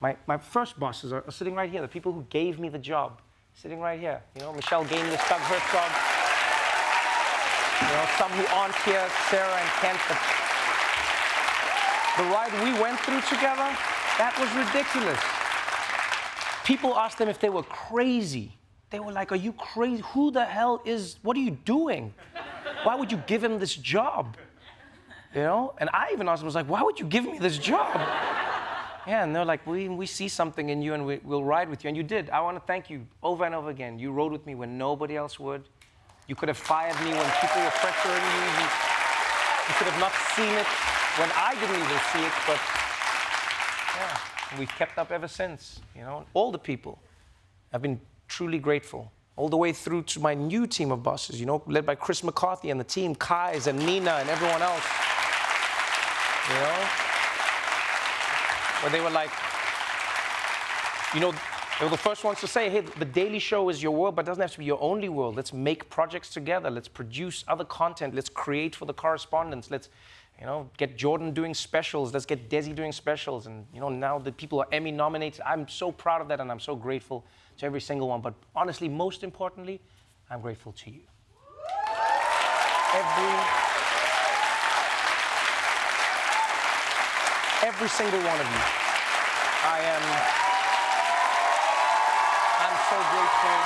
My first bosses are sitting right here, the people who gave me the job, sitting right here. You know, Michelle gave me the Stug Hurt job. You know, some who aren't here, Sarah and Kent. But the ride we went through together, that was ridiculous. People asked them if they were crazy. They were like, are you crazy? Who the hell what are you doing? Why would you give him this job? You know? And I even asked them, I was like, why would you give me this job? Yeah, and they're like, we see something in you and we'll ride with you. And you did. I want to thank you over and over again. You rode with me when nobody else would. You could have fired me when people were pressuring you. You could have not seen it when I didn't even see it, but yeah, we've kept up ever since. You know, all the people. I've been truly grateful. All the way through to my new team of bosses, you know, led by Chris McCarthy and the team, Kai's and Nina and everyone else. You know? Where they were like, you know, they were the first ones to say, hey, the Daily Show is your world, but it doesn't have to be your only world. Let's make projects together. Let's produce other content. Let's create for the correspondents. Let's, you know, get Jordan doing specials. Let's get Desi doing specials. And, you know, now the people are Emmy nominated. I'm so proud of that, and I'm so grateful to every single one. But honestly, most importantly, I'm grateful to you. Every single one of you. I'm so grateful.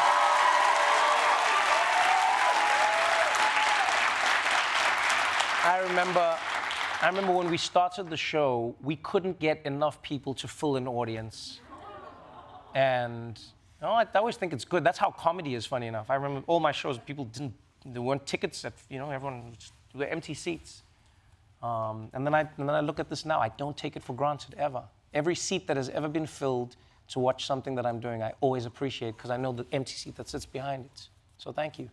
I remember when we started the show, we couldn't get enough people to fill an audience. And you know, I always think it's good. That's how comedy is, funny enough. I remember all my shows, there weren't tickets, you know, there were empty seats. And then I look at this now. I don't take it for granted, ever. Every seat that has ever been filled to watch something that I'm doing, I always appreciate, because I know the empty seat that sits behind it. So thank you.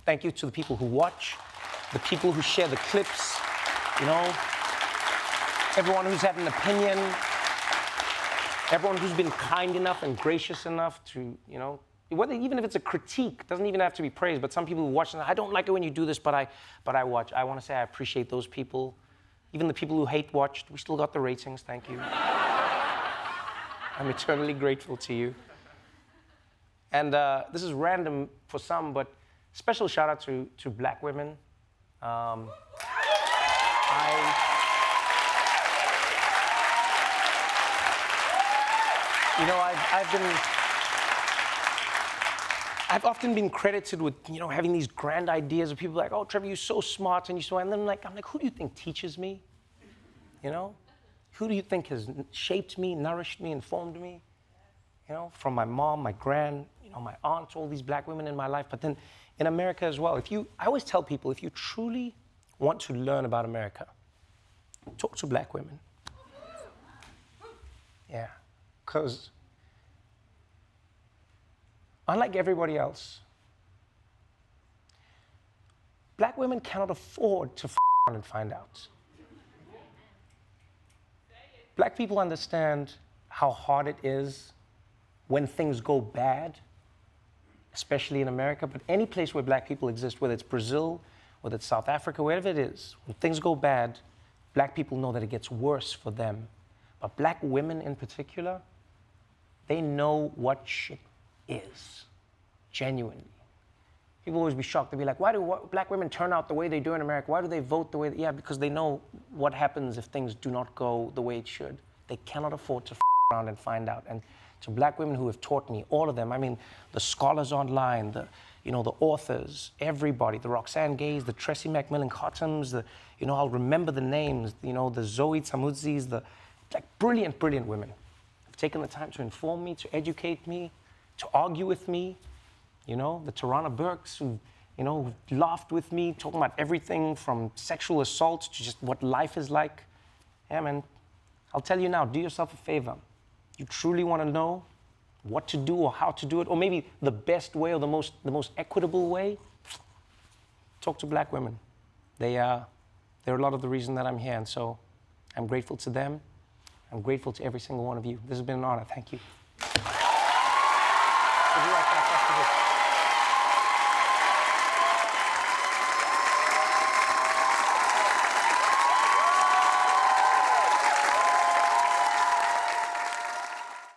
Thank you to the people who watch, the people who share the clips, you know, everyone who's had an opinion, everyone who's been kind enough and gracious enough to, you know, even if it's a critique, doesn't even have to be praise, but some people who watch, I don't like it when you do this, but I watch. I want to say I appreciate those people. Even the people who hate watched, we still got the ratings, thank you. I'm eternally grateful to you. And this is random for some, but special shout out to Black women. You know, I've often been credited with, you know, having these grand ideas of people like, oh, Trevor, you're so smart and you're so, and then I'm like, who do you think teaches me? You know? Who do you think has shaped me, nourished me, informed me? You know, from my mom, my gran, you know, my aunt, all these Black women in my life, but then in America as well. I always tell people, if you truly want to learn about America, talk to Black women. Yeah, because unlike everybody else, Black women cannot afford to around and find out. Black people understand how hard it is when things go bad, especially in America, but any place where Black people exist, whether it's Brazil, whether it's South Africa, wherever it is, when things go bad, Black people know that it gets worse for them. But Black women in particular, they know what shit is, genuinely. People always be shocked. They'll be like, why do Black women turn out the way they do in America? Why do they vote the way yeah, because they know what happens if things do not go the way it should. They cannot afford to around and find out. And to Black women who have taught me, all of them, I mean, the scholars online, the authors, everybody, the Roxanne Gays, the Tressie McMillan Cottums, I'll remember the names, the Zoe Tamudzis, the like brilliant, brilliant women have taken the time to inform me, to educate me, to argue with me. The Tarana Burks who laughed with me, talking about everything from sexual assault to just what life is like. Yeah, man, I'll tell you now, do yourself a favor. You truly want to know what to do or how to do it, or maybe the best way or the most equitable way, talk to Black women. They're a lot of the reason that I'm here, and so I'm grateful to them. I'm grateful to every single one of you. This has been an honor. Thank you. Would you like that?